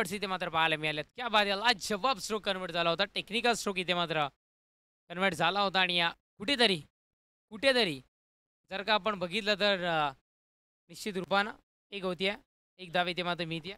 Efforts इथे मात्र पाहायला मिळालेत. क्या बात आहे! लाजवाब स्ट्रोक कन्व्हर्ट झाला होता. टेक्निकल स्ट्रोक इथे मात्र कन्व्हर्ट झाला होता आणि कुठेतरी, कुठेतरी जर का आपण बघितलं तर निश्चित रूपानं एक होतीये, एक धाव इथे मात्र मिळतीये.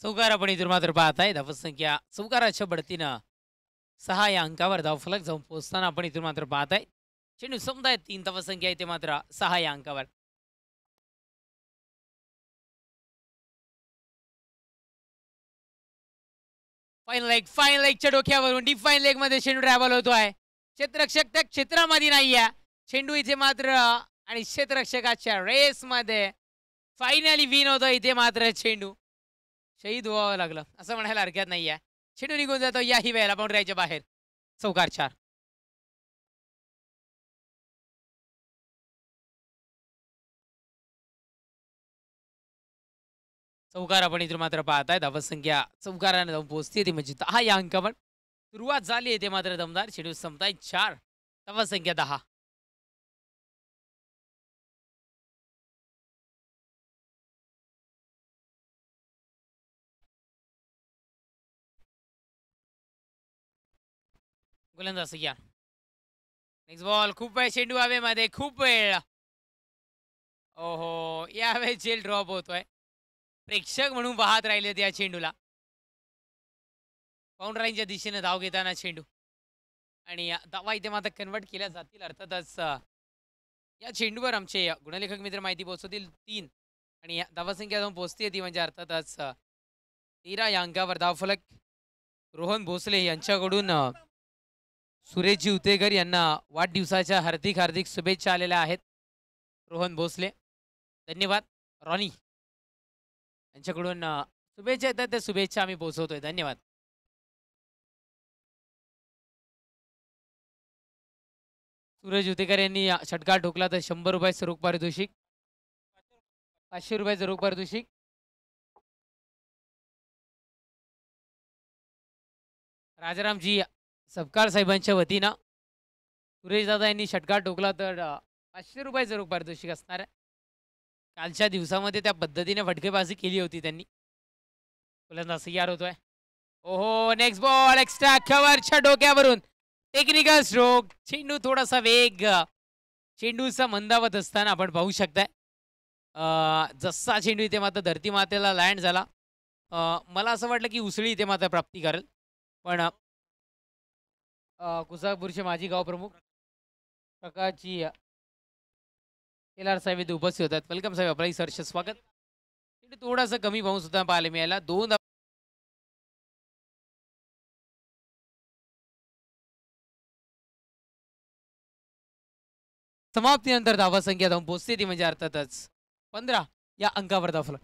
चौकार आपण इथून मात्र पाहताय. धावसंख्या चौकाराच्या बढतीनं 6 या अंकावर धावफलक जाऊन पोहोचताना आपण इथून मात्र पाहताय. चेंडू समुदाय 3 धावसंख्या इथे मात्र 6 या अंकावर. फाईन लेगच्या डोक्यावरून डिफाईन लेग मध्ये चेंडू ट्रॅव्हल होतोय. क्षेत्ररक्षक त्या क्षेत्रामध्ये नाहीये. चेंडू इथे मात्र आणि क्षेत्ररक्षकाच्या रेस मध्ये फायनली विन होतो इथे मात्र चेंडू. शहीद व्हावं लागलं असं म्हणायला हरकत नाहीये. चेंडू निघून जातो याही वेळेला बाउंड्रीच्या बाहेर. चौकार 4. चौकार आपण इथून मात्र पाहताय. धावसंख्या चौकाराने जाऊन पोहोचते ती म्हणजे 10 या अंकावर. सुरुवात झाली ते मात्र दमदार. चेंडू संपताय 4. धावसंख्या 10. गोलंदाज या नेक्स्ट बॉल. खूप वेळ चेंडू हवेमध्ये, खूप वेळ. ओहो, यावेळेस जेल ड्रॉप होतोय. प्रेक्षक म्हणून पाहत राहिले या चेंडूला. बाउंड्राईनच्या दिशेने धाव घेताना चेंडू आणि धावा इथे मात्र कन्वर्ट केल्या जातील अर्थातच. या चेंडूवर आमचे गुणलेखक मित्र माहिती पोहोचवतील 3 आणि धावसंख्या जाऊन पोहोचते ती म्हणजे अर्थातच 13 या अंकावर धावफलक. रोहन भोसले यांच्याकडून सुरेशजी उतेकर यांना वाढदिवसाच्या हार्दिक हार्दिक शुभेच्छा आलेल्या आहेत. रोहन भोसले धन्यवाद. रॉनी यांच्याकडून शुभेच्छा येतात त्या शुभेच्छा आम्ही पोहोचवतोय. धन्यवाद. सूरज उतेकर यांनी षटकार ठोकला तर 100 रुपये रोख पारितोषिक, 500 रुपयाचं रोख पारितोषिक. राजारामजी सबकार साहेबांच्या वतीनं सुरेश दादा यांनी षटकार ठोकला तर 500 रुपयाचं रोख पारितोषिक असणार आहे. कालच्या दिवसामध्ये त्या पद्धतीने फटकेबाजी केली होती त्यांनी. गोलंदाज तयार होतोय. ओहो, नेक्स्ट बॉल एक्स्ट्रा कव्हरच्या डोक्यावरून टेक्निकल स्ट्रोक. चेंडू थोडासा वेग चेंडूचा मंदावत असताना आपण पाहू शकताय. जसा चेंडू इथे मात्र धरती मातेला लँड झाला, मला असं वाटलं की उसळी इथे मात्र प्राप्ती करेल, पण कुसापूरचे माजी गाव प्रमुख प्रकाशजी केलार साहेब इथे उपस्थित होतात. वेलकम साहेब, आपलं सहर्ष स्वागत. थोडासा कमी बाउन्स सुद्धा पाहायला मिळाला. 2 समाप्तीनंतर धावसंख्या जाऊन पोहोचते ती म्हणजे अर्थातच 15 या अंकावर धावफलक.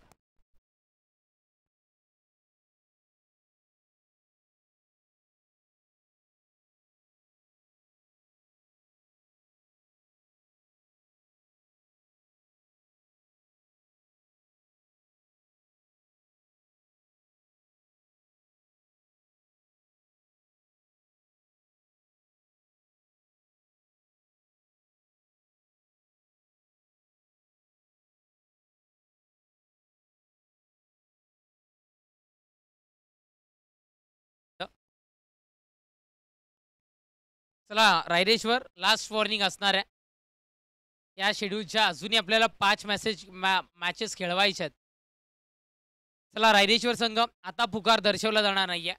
चला रायरेश्वर, लास्ट वॉर्निंग असणार आहे. या शेड्यूलच्या अजूनही आपल्याला 5 मॅचेस खेळवायच्या आहेत. चला रायरेश्वर संघ, आता पुकार दर्शवला जाणार नाहीये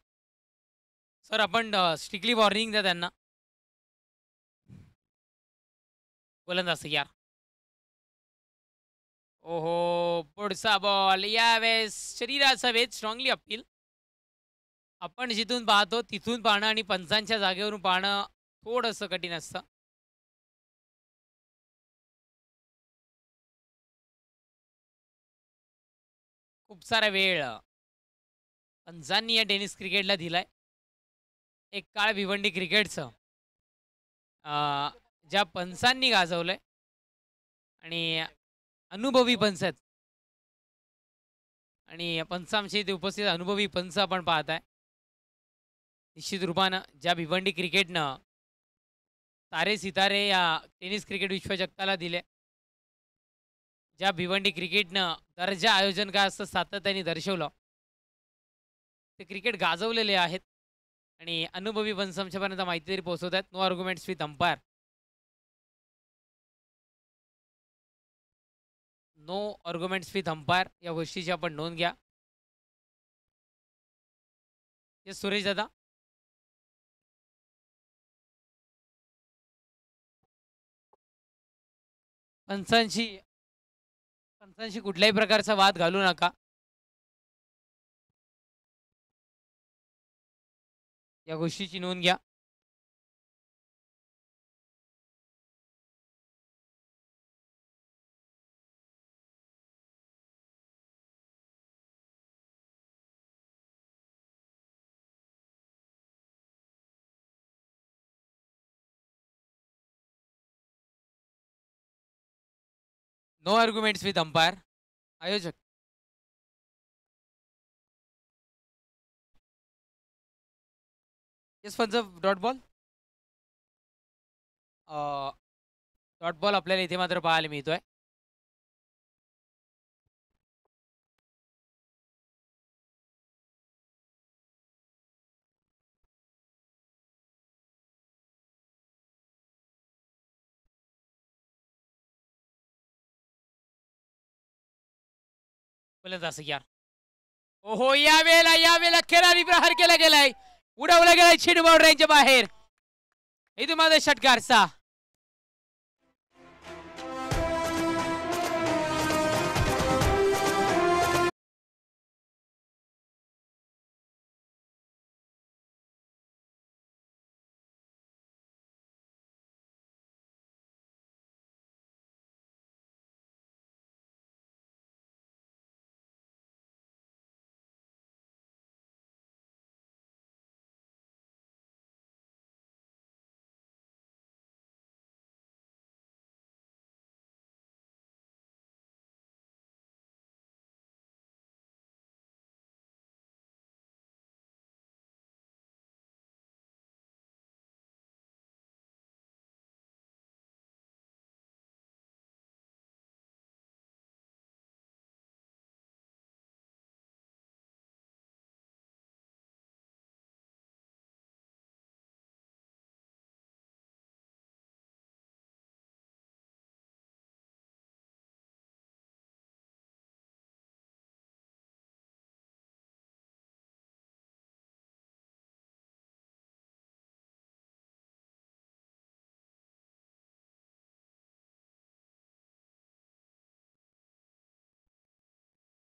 सर. आपण स्ट्रिक्टली वॉर्निंग द्या त्यांना. गोलंदाज तयार. ओहो! पुढचा बॉल यावेळेस शरीराचा वेध स्ट्राँगली अपील. आपण जिथून पाहतो तिथून पाहणं आणि पंचांच्या जागेवरून पाहणं थोडंसं कठीण असतं. खूप सारा वेळ पंचांनी या टेनिस क्रिकेटला दिलाय. एक काळ भिवंडी क्रिकेटचं अ, ज्या पंचांनी गाजवलंय आणि अनुभवी पंच आहेत आणि पंच आमच्या इथे उपस्थित अनुभवी पंच आपण पाहताय. निश्चित रूपानं ज्या भिवंडी क्रिकेटनं तारे सितारे या टेनिस क्रिकेट विश्वचषकाला दिले. ज्या भिवंडी क्रिकेटनं दर्जा आयोजन काय असतं सातत्याने दर्शवलं. ते क्रिकेट गाजवलेले आहेत आणि अनुभवी पंच आमच्यापर्यंत माहिती तरी पोहोचवत आहेत. No arguments with umpire. No arguments with umpire या गोष्टीची आपण नोंद घ्या. येस सुरेश दादा. पंचांशी पंचांशी कुठल्याही प्रकारचा वाद घालू नका. या गोष्टीची नोंद घ्या. No arguments with umpire. आयोजक. येस पंच डॉट बॉल. डॉट बॉल आपल्याला इथे मात्र पाहायला मिळतोय. गोलंदाज यार. ओहो यावेळेला खेळाडू प्रहार केला गेलाय. उडवला गेलाय चेंडू बाउंड्रीच्या बाहेर. इथून माझा षटकार 6.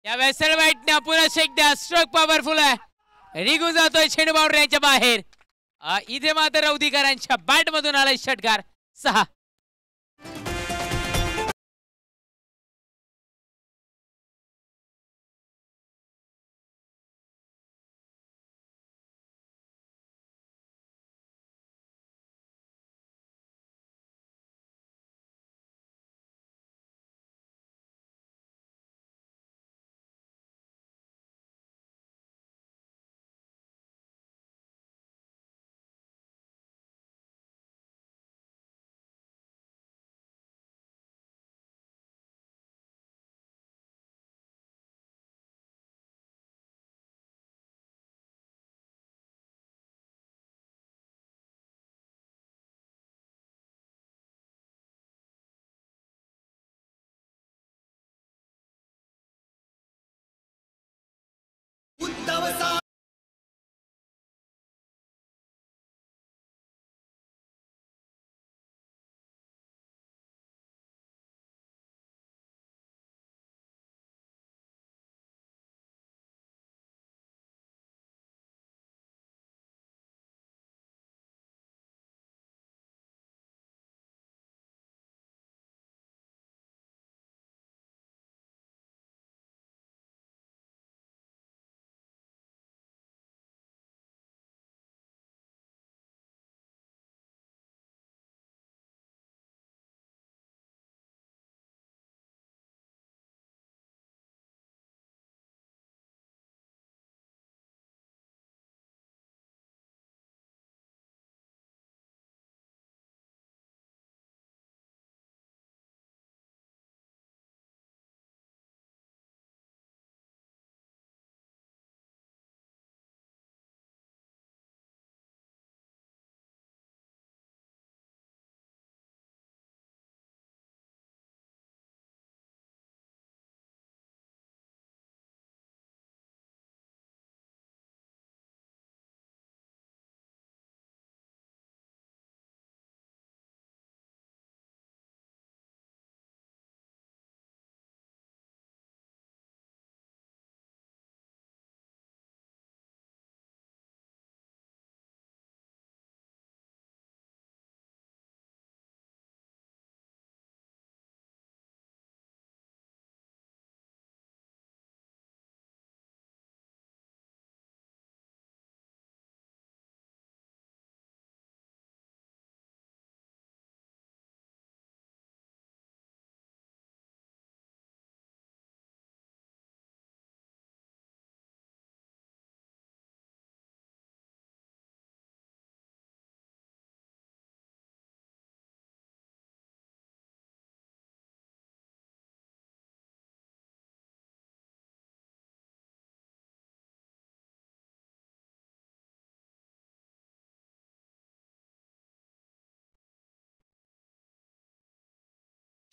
या वेसल वाईटने पुन्हा शेक द्या. स्ट्रोक पॉवरफुल आहे. निघून जातोय चेंडू बाउंड्रीच्या बाहेर. इथे मात्र रौदीकरांच्या बॅट मधून आलाय षटकार 6.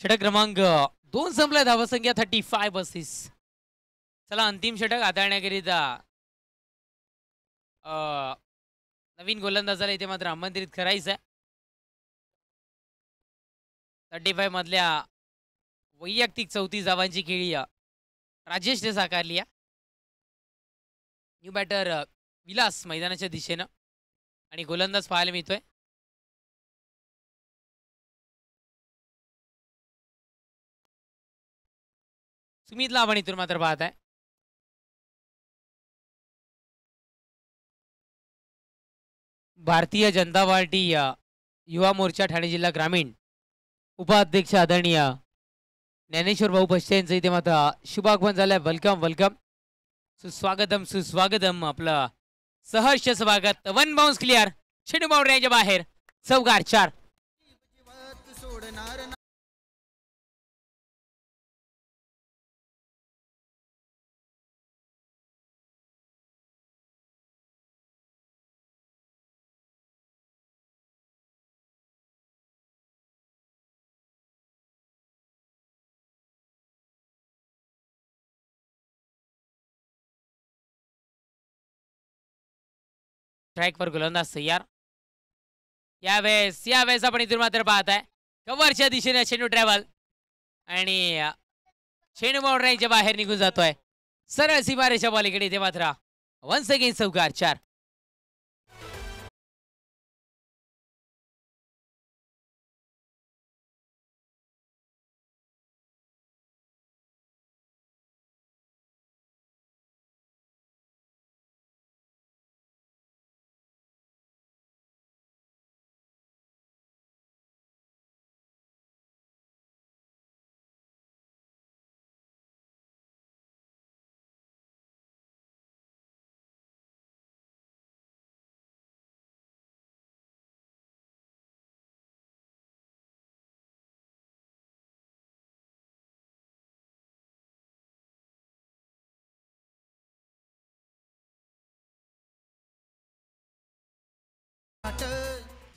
षटक क्रमांक 2 संपला. धावसंख्या 35-32. चला अंतिम षटक हाताळण्याकरिता नवीन गोलंदाजाला इथे मात्र आमंत्रित करायचं आहे. 35 मधल्या वैयक्तिक 34 धावांची खेळी राजेशने साकारली आहे. न्यू बॅटर विलास मैदानाच्या दिशेनं आणि गोलंदाज पाहायला मिळतोय सुमित लाभण इथून मात्र पाहत आहे. भारतीय जनता पार्टी युवा मोर्चा ठाणे जिल्हा ग्रामीण उपाध्यक्ष आदरणीय ज्ञानेश्वर भाऊ पश्चे यांचं इथे मात्र शुभागमन झालंय. वेलकम वेलकम, सुस्वागतम सुस्वागतम. आपलं सहर्ष स्वागत. 1 बाउन्स क्लिअर. चेंडू बाउंड्रीच्या बाहेर. चौकार 4. स्ट्राईकवर गोलंदाज तयार. यावेळेस आपण इथून मात्र पाहत आहे कव्हरच्या दिशेने चेंडू ट्रॅव्हल आणि चेंडू बाउंड्रीच्या बाहेर निघून जातोय. सरळ सीमारेच्या बॉलीकडे इथे मात्र वन्स अगेन चौकार 4.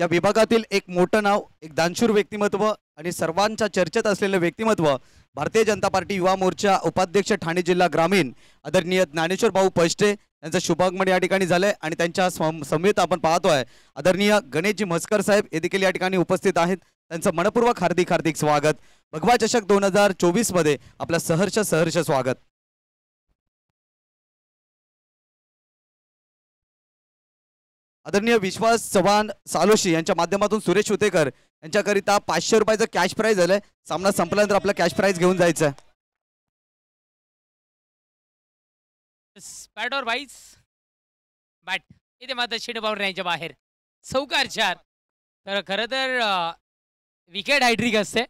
या विभागातील एक मोठं नाव, एक दानशूर व्यक्तिमत्व आणि सर्वांच्या चर्चेत असलेलं व्यक्तिमत्व भारतीय जनता पार्टी युवा मोर्चा उपाध्यक्ष ठाणे जिल्हा ग्रामीण आदरणीय ज्ञानेश्वर भाऊ पष्टे यांचं शुभागमन या ठिकाणी झालंय आणि त्यांच्या समेत आपण पाहतोय आदरणीय गणेशजी म्हसकर साहेब हे देखील या ठिकाणी उपस्थित आहेत. त्यांचं मनपूर्वक हार्दिक हार्दिक स्वागत. भगवा चषक 2024 मध्ये आपलं सहर्ष स्वागत. आदरणीय विश्वास चव्हाण सालोशी यांच्या माध्यमातून सुरेश उतेकर यांच्याकरिता 500 रुपयाचं कॅश प्राइज झालंय. सामना संपल्यानंतर आपला कॅश प्राइज घेऊन जायचं. बॅटवर वाईज बॅट इथे मात्र चेंडू बाउंड्रीच्या बाहेर. चौकार 4. तर खरं तर विकेट हायड्रिक असते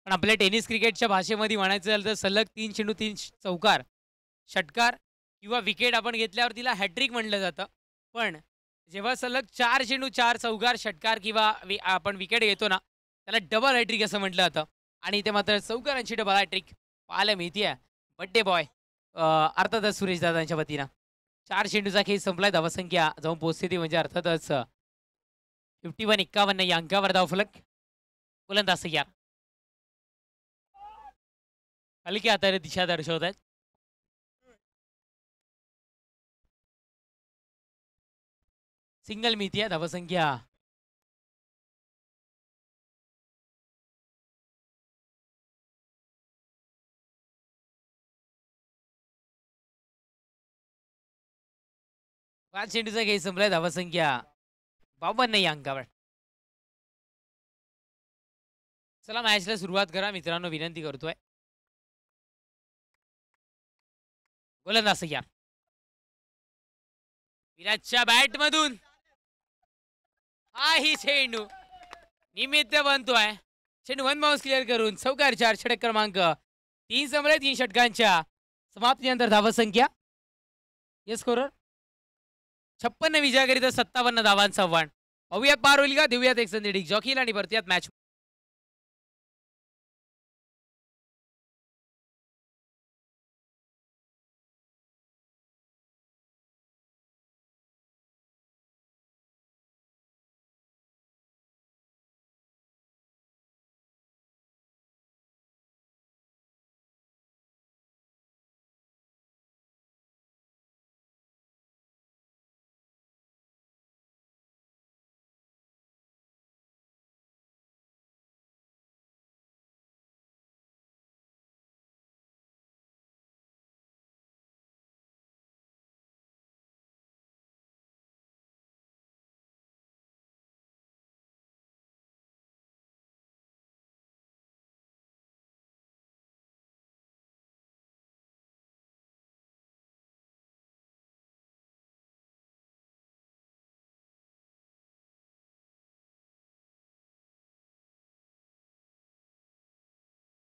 पण आपल्या टेनिस क्रिकेटच्या भाषेमध्ये म्हणायचं झालं तर सलग 3 चेंडू 3 चौकार षटकार किंवा विकेट आपण घेतल्यावर तिला हॅट्रिक म्हटलं जातं. पण जेव्हा सलग 4 चेंडू 4 चौकार षटकार किंवा आपण विकेट घेतो ना त्याला डबल हॅट्रिक असं म्हटलं जातं. आणि इथे मात्र चौकारांची डबल हॅट्रिक पाहायला मिळते. बड्डे बॉय अर्थातच सुरेश दादांच्या वतीनं 4 चेंडूचा खेळ संपलाय. धावसंख्या जाऊन पोहोचते ती म्हणजे अर्थातच 51-51 या अंकावर धावफलक. गोलंदाज तयार. हलकी हाताने दिशा दर्शवत आहेत. सिंगल मिळती आहे. धावसंख्या पाच चेंडूचा खेळ संपलाय. धावसंख्या 52 या अंकावर. चला मॅचला सुरुवात करा मित्रांनो, विनंती करतोय. गोलंदाज तयार. विराटच्या बॅट मधून हा ही चेंडू निमित्त बनतोय. चेंडू 1 बाउन्स क्लिअर करून चौकार 4. षटक क्रमांक 3 संपले. 3 षटकांच्या समाप्तीनंतर धावसंख्या या स्कोरर 56 विजयाकरिता 57 धावांचं आव्हान. पाहूयात पार होईल का. देऊयात एक संधी डिक जॉकीला आणि परतूयात मॅच.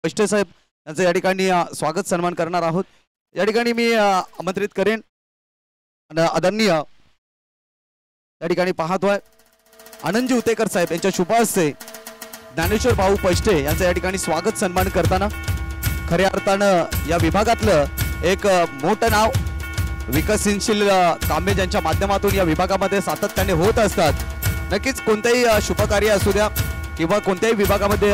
पष्टे साहेब यांचं या ठिकाणी स्वागत सन्मान करणार आहोत. या ठिकाणी मी आमंत्रित करेन आदरणीय या ठिकाणी पाहतोय आनंदजी उतेकर साहेब यांच्या शुभ हस्ते ज्ञानेश्वर भाऊ पष्टे यांचं या ठिकाणी स्वागत सन्मान करताना खऱ्या अर्थानं या विभागातलं एक मोठं नाव विकसनशील कामे ज्यांच्या माध्यमातून या विभागामध्ये सातत्याने होत असतात. नक्कीच कोणतेही शुभकार्य असू द्या किंवा कोणत्याही विभागामध्ये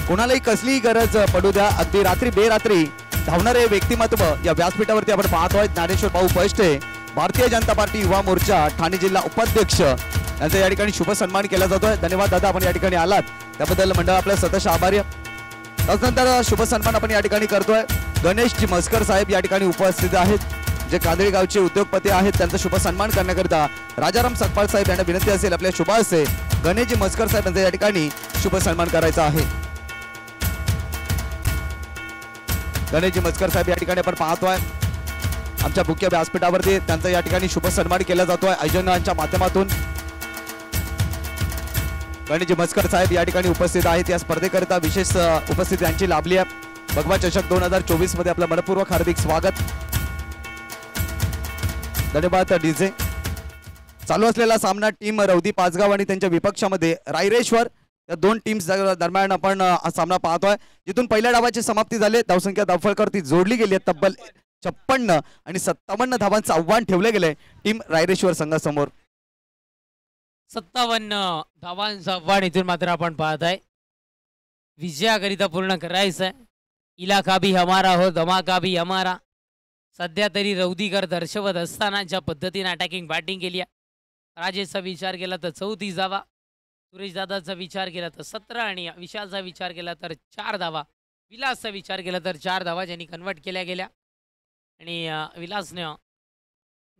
कोणालाही कसलीही गरज पडू द्या, अगदी रात्री बेरात्री धावणारे व्यक्तिमत्व या व्यासपीठावरती आपण पाहतोय. ज्ञानेश्वर भाऊ पष्टे भारतीय जनता पार्टी युवा मोर्चा ठाणे जिल्हा उपाध्यक्ष यांचा या ठिकाणी शुभ सन्मान केला जातोय. धन्यवाद दादा, आपण या ठिकाणी आलात त्याबद्दल मंडळ आपल्या सतत आभारी. त्यानंतर शुभ सन्मान आपण या ठिकाणी करतोय. गणेशजी मस्कर साहेब या ठिकाणी उपस्थित आहेत, जे कांदळी गावचे उद्योगपती आहेत. त्यांचा शुभ सन्मान करण्याकरिता राजाराम सकपाळ साहेब यांना विनंती असेल आपल्या शुभ हस्ते गणेशजी मस्कर साहेब यांचा या ठिकाणी शुभ सन्मान करायचा आहे. गणेशजी मस्कर साहेब या ठिकाणी आपण पाहतोय आमच्या मुख्य व्यासपीठावरती त्यांचा या ठिकाणी शुभ सन्मान केला जातोय आयोजनांच्या माध्यमातून. गणेशजी मस्कर साहेब या ठिकाणी उपस्थित आहेत. या स्पर्धेकरिता विशेष उपस्थिती यांची लाभली आहे. भगवा चषक 2024 मध्ये आपलं मनपूर्वक हार्दिक स्वागत. धन्यवाद डीजे. चालू असलेला सामना टीम रौदी पाचगाव आणि त्यांच्या विपक्षामध्ये रायरेश्वर या दोन टीम्स दरम्यान आपण हा सामना पाहतोय, जिथून पहिल्या डावाची समाप्ती झाली. धावसंख्या धावफलकावरती जोडली गेली आहे. तब्बल 56 आणि 57 धावांचं आव्हान ठेवलं गेलंय टीम रायरेश्वर संघासमोर. 57 धावांचं आव्हान इथून मात्र आपण पाहताय. विजयाकरिता पूर्ण करायचंय. इलाका भी हमारा हो धमाका भी हमारा. सध्या तरी रौदीकर दर्शवत असताना ज्या पद्धतीने अटॅकिंग बॅटिंग केली आहे, राजेशचा विचार केला तर 34 धावा, सुरेश दादाचा विचार केला तर 17 आणि विशालचा विचार केला तर 4 धावा, विलासचा विचार केला तर 4 धावा ज्यांनी कन्वर्ट केल्या गेल्या. आणि विलासने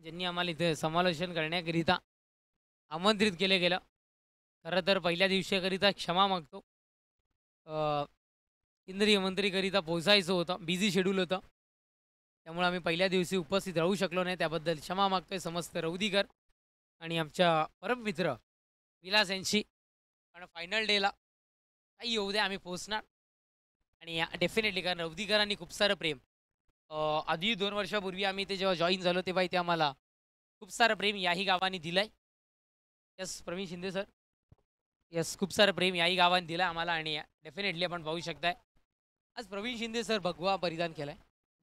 ज्यांनी आम्हाला इथे समालोचन करण्याकरिता आमंत्रित केले गेलं. खरं तर पहिल्या दिवशीकरिता क्षमा मागतो. केंद्रीय मंत्रीकरिता पोहोचायचं होतं, बिझी शेड्यूल होतं, त्यामुळे आम्ही पहिल्या दिवशी उपस्थित राहू शकलो नाही. त्याबद्दल क्षमा मागतोय समस्त रौदीकर आणि आमच्या परममित्र विलास यांची. पण फायनल डेला काही येऊ द्या, आम्ही पोहोचणार. आणि डेफिनेटली कारण रौदीकरांनी खूप सारं प्रेम आधी 2 वर्षापूर्वी आम्ही ते जेव्हा जॉईन झालो तेव्हा इथे आम्हाला खूप सारं प्रेम याही गावाने दिलं आहे. Yes Praveen Shinde sir, yes खूप सारं प्रेम याही गावाने दिलं आम्हाला. आणि डेफिनेटली आपण पाहू शकताय आज प्रवीण शिंदे सर भगवा परिधान केलाय,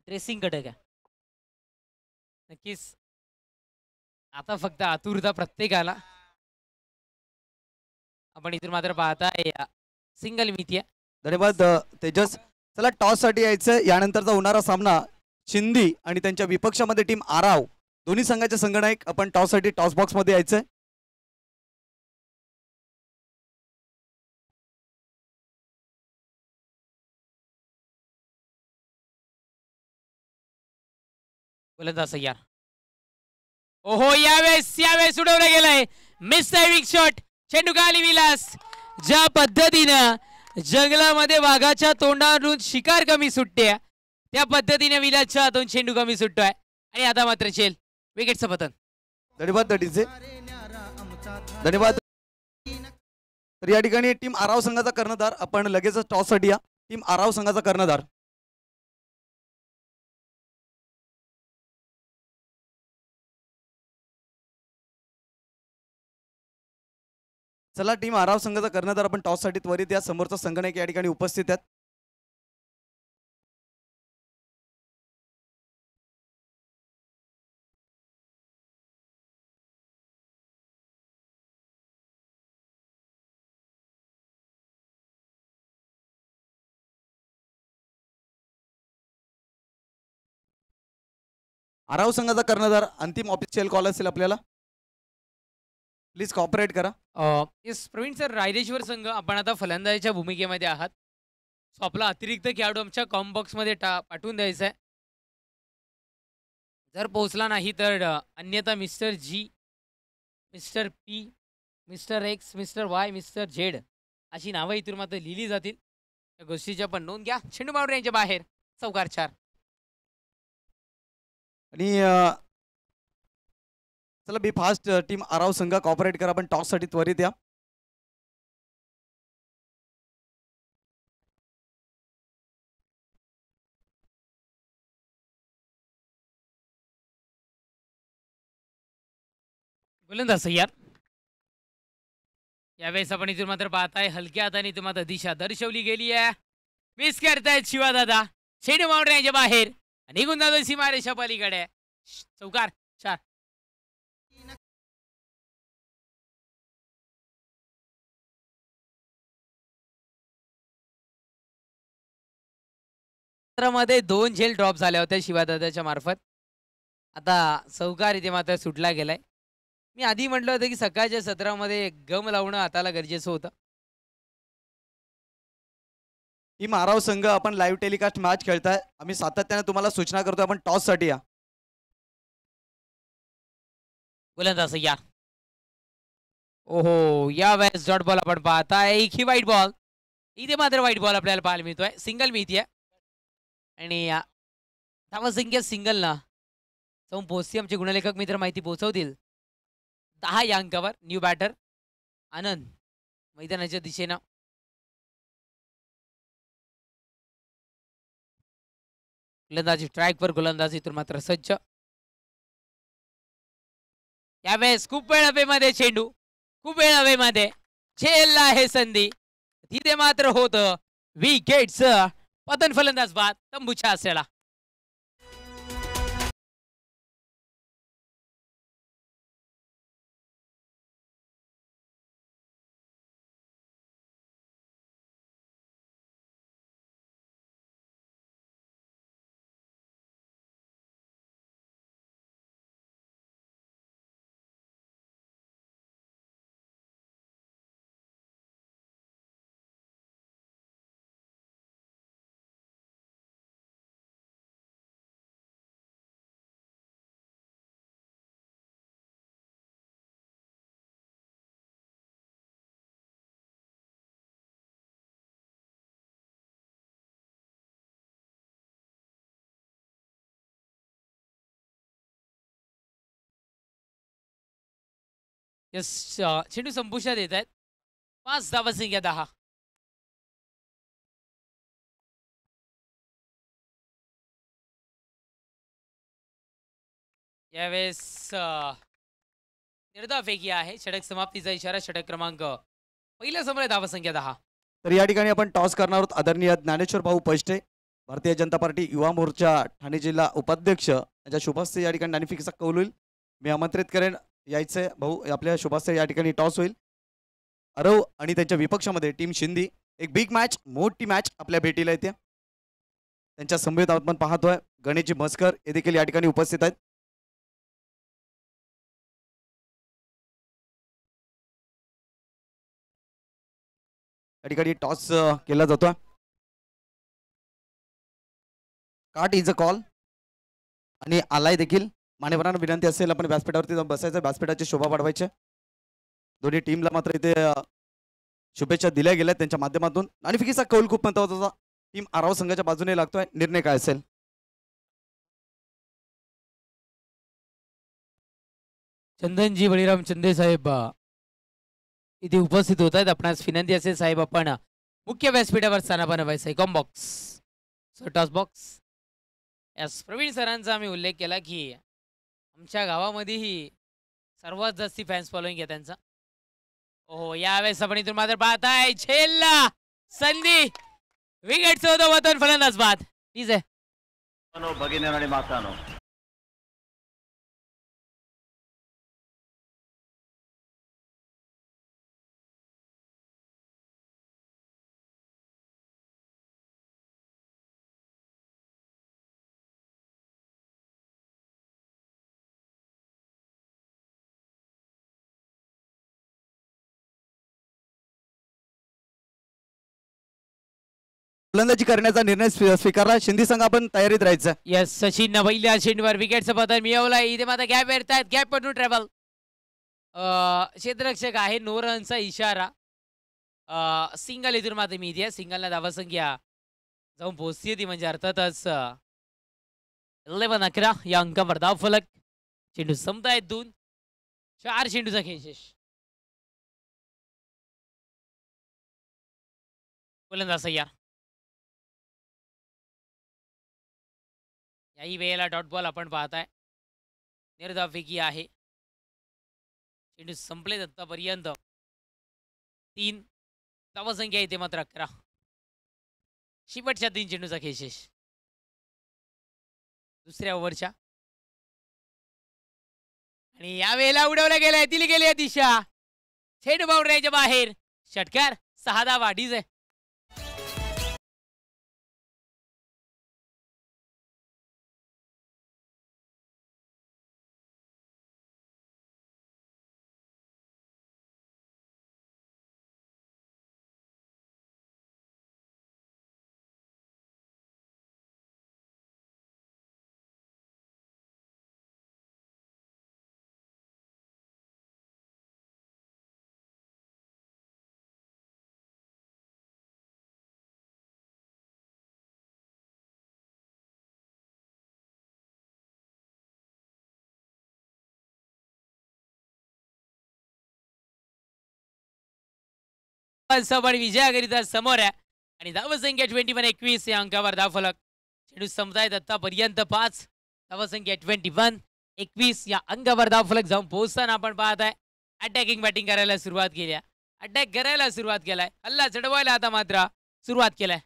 ड्रेसिंग कडक आहे. नक्कीच आता फक्त आतुरता प्रत्येकाला. आपण इथून मात्र पाहताय सिंगल मिती आहे. धन्यवाद तेजस. चला टॉस साठी यायचं. यानंतरचा होणारा सामना शिंदी आणि त्यांच्या विपक्षामध्ये टीम आराव, दोन्ही संघाचे संघनायक. आपण टॉस साठी टॉस बॉक्स मध्ये यायचंय. गोलंदाज तयार. ओहो यावेळेस उडवलं गेलंय. मिस्टर विक शॉट, चेंडू खाली. विलास ज्या पद्धतीनं जंगलामध्ये वाघाच्या तोंडावरून शिकार कमी सुटते त्या पद्धतीने विलासच्या हातून चेंडू कमी सुटतोय. आणि आता मात्र चेल विकेटचं पतन. धन्यवाद डीजे, धन्यवाद. तर या ठिकाणी टीम आराव संघाचा कर्णधार. आपण लगेच टॉस साठी या. टीम आराव संघाचा कर्णधार चला टीम आराव संघाचा कर्णधार आपण टॉस साठी त्वरित या. समोरचा संघनायक या ठिकाणी उपस्थित आहेत. आराव संघाचा कर्णधार अंतिम ऑफिशियल कॉल असेल आपल्याला, प्लीज कॉपरेट करा. येस प्रवीण सर, रायरेश्वर संघ आपण आता फलंदाजीच्या भूमिकेमध्ये आहात. सो आपला अतिरिक्त खेळाडू आमच्या कॉम्बॉक्समध्ये पाठवून द्यायचा आहे. जर पोहोचला नाही तर अन्यथा mister G, mister P, mister X, mister Y, mister Z अशी नावं इथून मात्र लिहिली जातील. त्या गोष्टीची आपण नोंद घ्या. चेंडू बाउंड्री यांच्या बाहेर, चौकार 4. आणि चला बी फास्ट टीम आराव संघ कॉपरेट करा. आपण टॉस साठी त्वरित या. गोलंदाज तयार. यावेळेस आपण इथून मात्र पाहताय हलक्या हाताने इथून मात्र दिशा दर्शवली गेली आहे. मिस करतायत शिवादादा. चेंडू बाउंड्रीच्या बाहेर निघून जातो सीमारेषा पलीकडे. चौकार 4. मध्ये 2 झेल ड्रॉप झाल्या होत्या शिवादादाच्या मार्फत. आता चौकार इथे मात्र सुटला गेलाय. मी आधी म्हटलं होतं की सकाळच्या सत्रामध्ये गम लावणं हाताला गरजेचं होतं. टीम आराव संघ आपण लाईव्ह टेलिकास्ट मॅच खेळताय. आम्ही सातत्याने तुम्हाला सूचना करतोय आपण टॉस साठी या. गोलंदाज या. ओहो या वेळेस डॉट बॉल आपण पाहताय. एक ही वाईट बॉल. इथे मात्र वाईट बॉल आपल्याला पाहायला मिळतोय. सिंगल मिळतीये आणि धावसंख्या सिंगल ना जाऊन पोहोचते. आमचे गुणलेखक मित्र माहिती पोहोचवतील. 10 या अंकावर न्यू बॅटर आनंद मैदानाच्या दिशेनं. गोलंदाजी ट्रॅकवर गोलंदाजी इथून मात्र सज्ज. यावेळेस खूप वेळ हवेमध्ये चेंडू. खूप वेळ हवेमध्ये झेलला आहे संधी. तिथे मात्र होतं विकेटचं पतन. फलंदाज बाद तंबूच्या आसेला. यस चेंडू संपुष्टात येत आहेत. 5 धावसंख्या 10. यावेळेस निर्धावफेकी आहे. षटक समाप्तीचा इशारा. षटक क्रमांक पहिल्या समोर धावसंख्या 10. तर या ठिकाणी आपण टॉस करणार आहोत. आदरणीय ज्ञानेश्वर भाऊ पष्टे भारतीय जनता पार्टी युवा मोर्चा ठाणे जिल्हा उपाध्यक्ष यांच्या शुभहस्ते या ठिकाणी नाणेफेकीचा कौल होईल. मी आमंत्रित करेन यायचे भाऊ. आपल्या शुभहस्ते या ठिकाणी टॉस होईल. अरव आणि त्यांच्या विपक्षामध्ये टीम शिंदी. एक बिग मॅच मोठी मॅच आपल्या भेटीला येते. त्यांच्या समवेत आपण पाहतोय गणेशजी म्हसकर हे देखील या ठिकाणी उपस्थित आहेत. या ठिकाणी टॉस केला जातोय. काट इज अ कॉल आणि आलाय देखील. मान्यवरांना विनंती असेल आपण व्यासपीठावरती जाऊन बसायचं. व्यासपीठाची शोभा वाढवायची. दोन्ही टीमला मात्र इथे शुभेच्छा दिल्या गेल्या त्यांच्या माध्यमातून. नाणेफेकीचा कौल खूप महत्त्वाचा होता. टीम आराव संघाच्या बाजूने लागतोय. निर्णय काय असेल? चंदनजी बळीराम चंदे साहेब इथे उपस्थित होत आहेत. आपणास विनंती असेल साहेब आपण मुख्य व्यासपीठावर स्थानापन्न व्हायचं. Com box toss box. यास प्रवीण सरांचा आम्ही उल्लेख केला की आमच्या गावामध्येही सर्वात जास्ती फॅन्स फॉलोइंग आहे त्यांचा. ओहो यावेळेस आपण इथून मात्र पाहताय झेलला संधी. विकेटचं होतं वतन. फलंदाज बाद. ठीक आहे भगिनी आणि मातानो. फलंदाजी करण्याचा निर्णय स्वीकारला. शिंदे संघ आपण तयारीत राहायचं. यस सचिन पहिल्या चेंडूवर विकेटचं पतन मिळवलं. इथे मात्र गॅप येतात. गॅप पटू ट्रॅव्हल. क्षेत्ररक्षक आहे. नो रनचा इशारा. सिंगल इथून मात्र मी इथे सिंगलला धावसंख्या जाऊन पोहोचते ती म्हणजे अर्थातच 11 या अंकावर धाव फलक. चेंडू संपतायत 2. 4 चेंडूचा खेळ शेष. गोलंदाज या. याही वेळेला डॉट बॉल आपण पाहताय. निर्धावफेकी आहे. चेंडू संपलेत आत्तापर्यंत. 3 धावसंख्या येते मात्र 11. शेवटच्या 3 चेंडूचा खेळशेष. दुसऱ्या ओव्हरच्या. आणि यावेळेला उडवला गेलाय, दिली गेली आहे दिशा. थेट बाउंड्रीच्या बाहेर. षटकार 6 धावा आहे. पण विजयाकरिता समोर आहे आणि धावसंख्या 21 या अंकावर धावफलक. चेंडू संपतायत आतापर्यंत 5. धावसंख्या 21 या अंकावर धावफलक जाऊन पोहोचताना आपण पाहत आहे अटॅकिंग बॅटिंग करायला सुरुवात केली. अटॅक करायला सुरुवात केलाय. हल्ला चढवायला आता मात्र सुरुवात केलाय.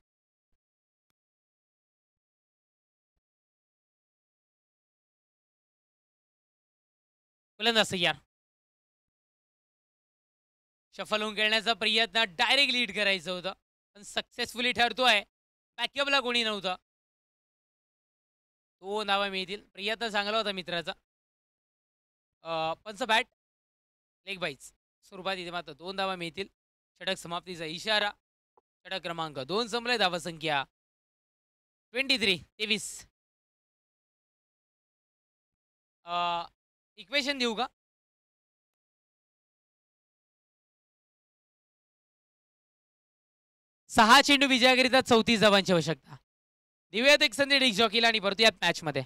फलंदाज तयार. शफल होऊन खेळण्याचा प्रयत्न, डायरेक्ट लीड करायचं होतं पण सक्सेसफुली ठरतोय. बॅकअपला कोणी नव्हतं. 2 धावा मिळतील. प्रयत्न चांगला होता मित्राचा. पंच बॅट लेग बाईज स्वरूपात इथे मात्र 2 धावा मिळतील. षटक समाप्तीचा इशारा. षटक क्रमांक 2 संपलाय. धावा संख्या 23. इक्वेशन देऊ का? सहा चेंडू विजयाकरिता 34 धावांची आवश्यकता. देऊयात एक संधी डिक जॉकीला आणि परतूयात मॅच मध्ये.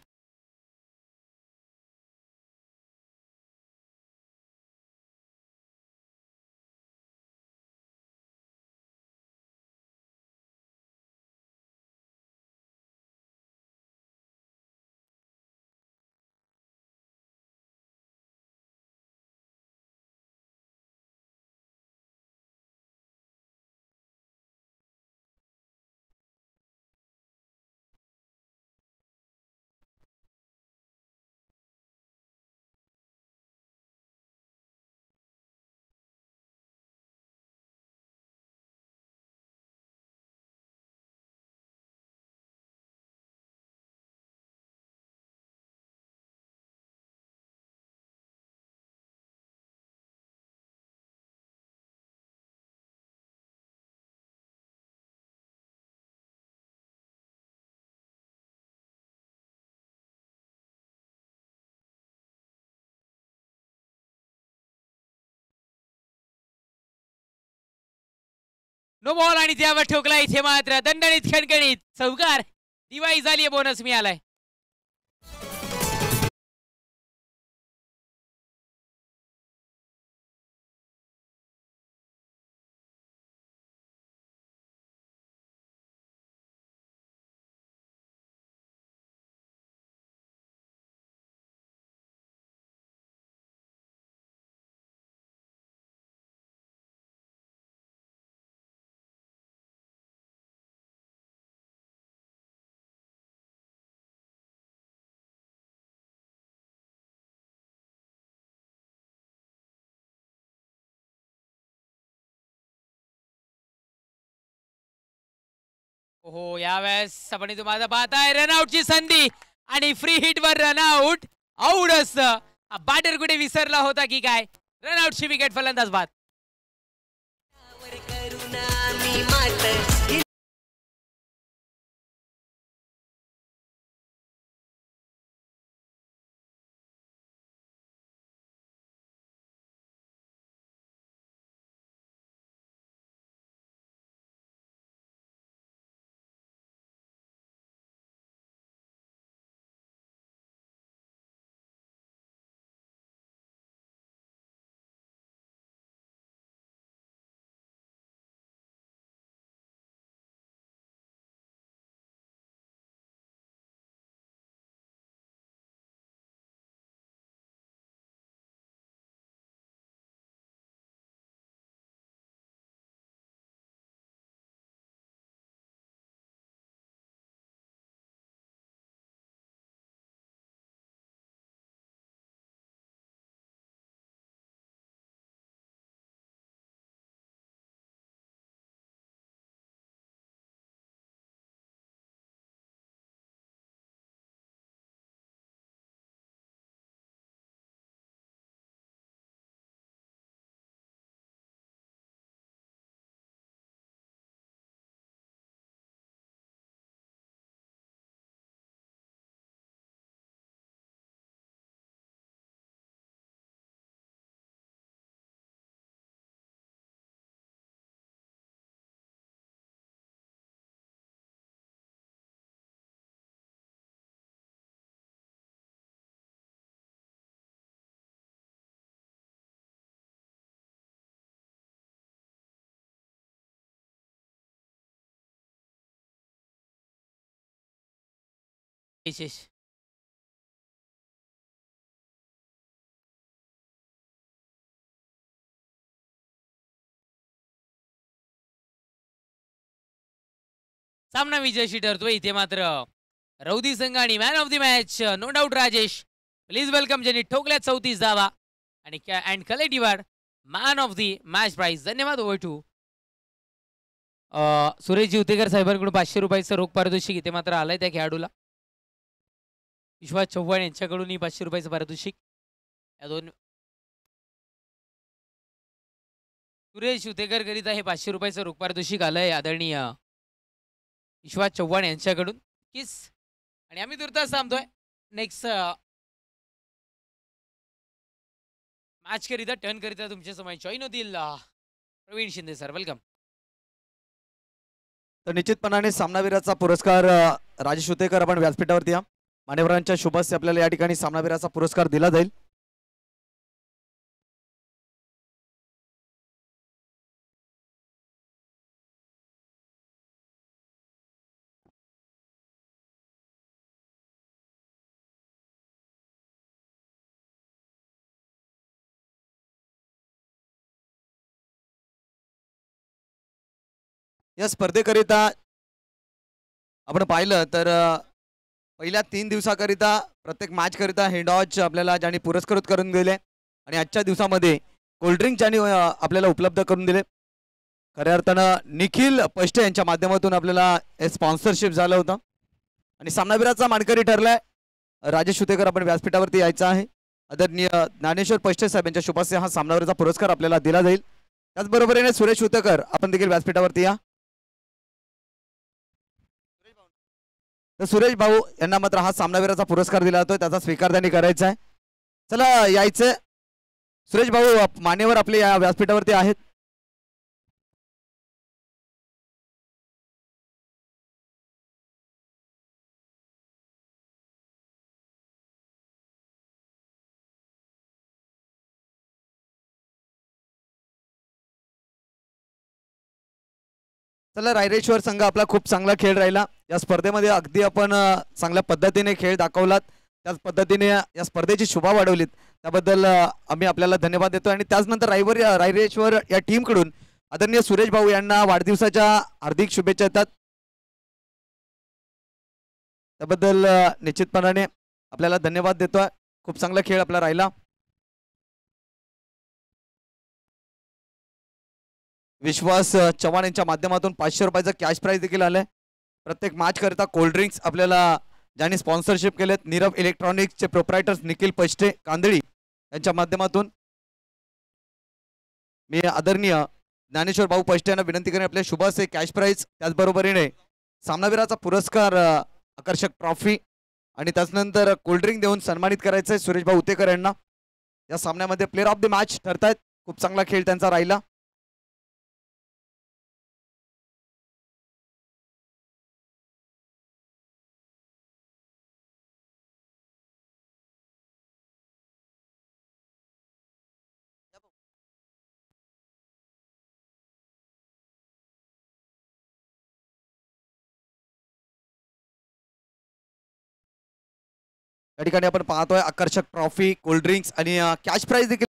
नो बॉल आणि त्यावर ठोकला इथे मात्र दणदणीत खणखणीत चौकार. दिवाळी झाली. बोनस मिळालाय. हो यावेळेस आपण तुम्हाला पाहताय रनआउटची संधी आणि फ्री हिट वर रनआउट. आउट असतं. बॅटर कुठे विसरला होता की काय? रनआउटची विकेट फलंदाज बाद. विशेष सामना विजयशी ठरतोय इथे मात्र रौदी संघ आणि man of the match no doubt Rajesh. Please welcome ज्यांनी ठोकल्या 34 धावा आणि and collective man of the match prize. धन्यवाद. ओव्हर टू सुरेश जिवतेकर साहेबांकडून 500 रुपयाचं रोख पारितोषिक इथे मात्र आलंय त्या खेळाडूला. विश्वास चव्हाण यांच्याकडूनही 500 रुपयाचं पारितोषिक. या दोन सुरेश जिवतेकर करिता हे 500 रुपयाचं रोख पारितोषिक आलंय आदरणीय विश्वास चव्हाण यांच्याकडून. किस आणि आम्ही तुर्तास थांबतोय नेक्स्ट मॅच करिता टर्न करिता तुमच्या समोर जॉईन होतील प्रवीण शिंदे सर. वेलकम. तर निश्चितपणाने सामनावीराचा पुरस्कार राजेश उतेकर आपण व्यासपीठावरती या मान्यवरांच्या शुभ हस्ते आपल्याला या ठिकाणी सामनावीराचा पुरस्कार दिला जाईल. या स्पर्धेकरिता आपण पाहिलं तर पहिल्या 3 दिवसाकरिता प्रत्येक मॅच करिता हेडॉच आपल्याला ज्यांनी पुरस्कृत करून दिले आणि आजच्या दिवसामध्ये कोल्ड्रिंक ज्यांनी आपल्याला उपलब्ध करून दिले. खऱ्या अर्थानं निखिल पष्टे यांच्या माध्यमातून आपल्याला हे स्पॉन्सरशिप झालं होतं आणि सामनावीराचा मानकरी ठरलाय राजेश उतेकर. आपण व्यासपीठावरती यायचं आहे. आदरणीय ज्ञानेश्वर पष्टे साहेब यांच्या शुभ हस्ते हा सामनावीराचा पुरस्कार आपल्याला दिला जाईल. त्याचबरोबरीने सुरेश उतेकर आपण देखील व्यासपीठावरती या. तर सुरेश भाऊ यांना मात्र हा सामनावीराचा पुरस्कार दिला जातोय त्याचा स्वीकार त्यांनी करायचा आहे. चला यायचं. सुरेश भाऊ मान्यवर आपले या व्यासपीठावरती आहेत. चला रायरेश्वर संघ आपला खूप चांगला खेळ राहिला या स्पर्धेमध्ये. अगदी आपण चांगल्या पद्धतीने खेळ दाखवलात. त्याच पद्धतीने या स्पर्धेची शोभा वाढवलीत त्याबद्दल आम्ही आपल्याला धन्यवाद देतो. आणि त्याचनंतर रायरेश्वर या टीमकडून आदरणीय सुरेश भाऊ यांना वाढदिवसाच्या हार्दिक शुभेच्छा येतात. त्याबद्दल निश्चितपणाने आपल्याला धन्यवाद देतोय. खूप चांगला खेळ आपला राहिला. विश्वास चव्हाण यांच्या माध्यमातून 500 रुपयाचं कॅश प्राइज देखील आलंय. प्रत्येक मॅच करता कोल्ड्रिंक्स आपल्याला ज्यांनी स्पॉन्सरशिप केलेत नीरव इलेक्ट्रॉनिक्सचे प्रोप्रायटर्स निखिल पष्टे कांदळी यांच्या माध्यमातून मी आदरणीय ज्ञानेश्वर भाऊ पष्टे यांना विनंती करेन आपल्या शुभ हस्ते कॅश प्राइज त्याचबरोबरीने सामनावीराचा पुरस्कार आकर्षक ट्रॉफी आणि त्याचनंतर कोल्ड्रिंक देऊन सन्मानित करायचं आहे सुरेश भाऊ उतेकर यांना. या सामन्यामध्ये प्लेअर ऑफ द मॅच ठरतायत. खूप चांगला खेळ त्यांचा राहिला. या ठिकाणी आपण पाहतोय आकर्षक ट्रॉफी कोल्ड्रिंक्स आणि कॅश प्राइज देखील